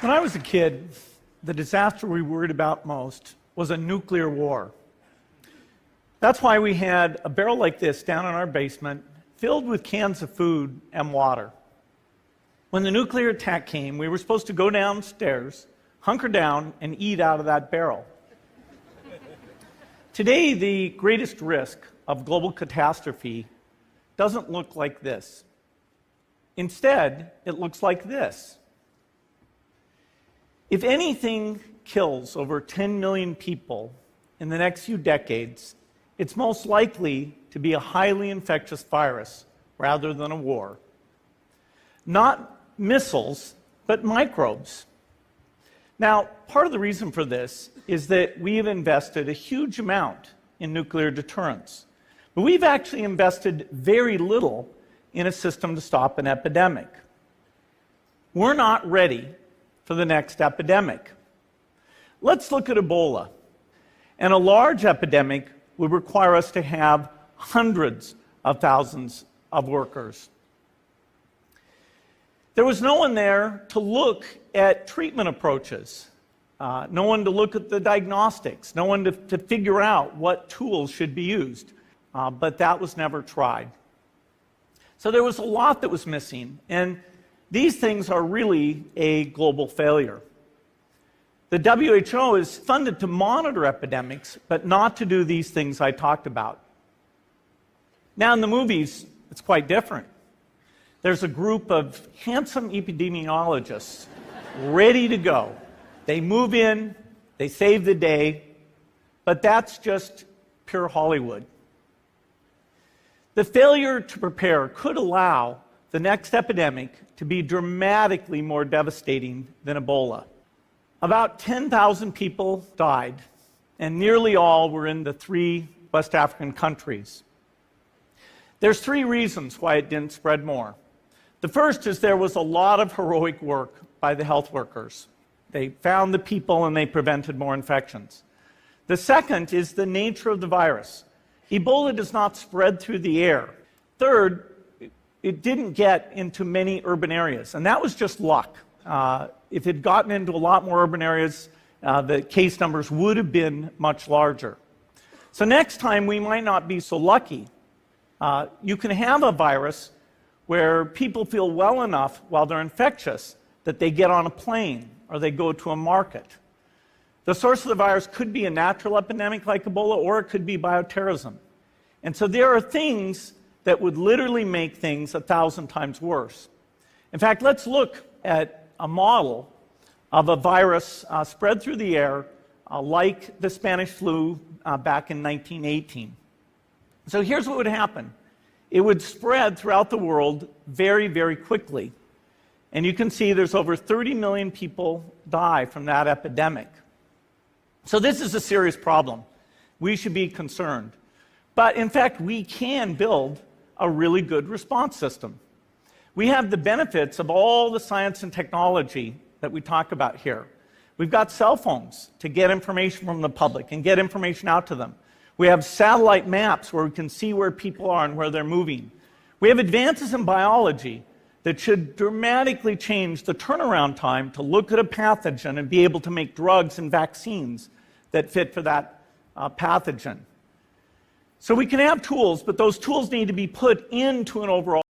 When I was a kid, the disaster we worried about most was a nuclear war. That's why we had a barrel like this down in our basement, filled with cans of food and water. When the nuclear attack came, we were supposed to go downstairs, hunker down, and eat out of that barrel. Today, the greatest risk of global catastrophe doesn't look like this. Instead, it looks like this. If anything kills over 10 million people in the next few decades, it's most likely to be a highly infectious virus rather than a war. Not missiles, but microbes. Now, part of the reason for this is that we have invested a huge amount in nuclear deterrence, but we've actually invested very little in a system to stop an epidemic. We're not ready for the next epidemic. Let's look at Ebola. And a large epidemic would require us to have hundreds of thousands of workers. There was no one there to look at treatment approaches, no one to look at the diagnostics, no one to figure out what tools should be used, but that was never tried. So there was a lot that was missing, and these things are really a global failure. The WHO is funded to monitor epidemics, but not to do these things I talked about. Now, in the movies, it's quite different. There's a group of handsome epidemiologists ready to go. They move in, they save the day, but that's just pure Hollywood. The failure to prepare could allow the next epidemic to be dramatically more devastating than Ebola. About 10,000 people died, and nearly all were in the 3 West African countries. There's 3 reasons why it didn't spread more. The first is there was a lot of heroic work by the health workers. They found the people and they prevented more infections. The second is the nature of the virus. Ebola does not spread through the air. Third, it didn't get into many urban areas, and that was just luck. If it had gotten into a lot more urban areas, the case numbers would have been much larger. So next time, we might not be so lucky. You can have a virus where people feel well enough while they're infectious that they get on a plane or they go to a market. The source of the virus could be a natural epidemic like Ebola, or it could be bioterrorism. And so there are things that would literally make things 1,000 times worse. In fact, let's look at a model of a virus spread through the air like the Spanish flu back in 1918. So here's what would happen. It would spread throughout the world very, very quickly. And you can see there's over 30 million people die from that epidemic. So this is a serious problem. We should be concerned. But in fact, we can build a really good response system. We have the benefits of all the science and technology that we talk about here. We've got cell phones to get information from the public and get information out to them. We have satellite maps where we can see where people are and where they're moving. We have advances in biology that should dramatically change the turnaround time to look at a pathogen and be able to make drugs and vaccines that fit for that pathogen. So we can have tools, but those tools need to be put into an overall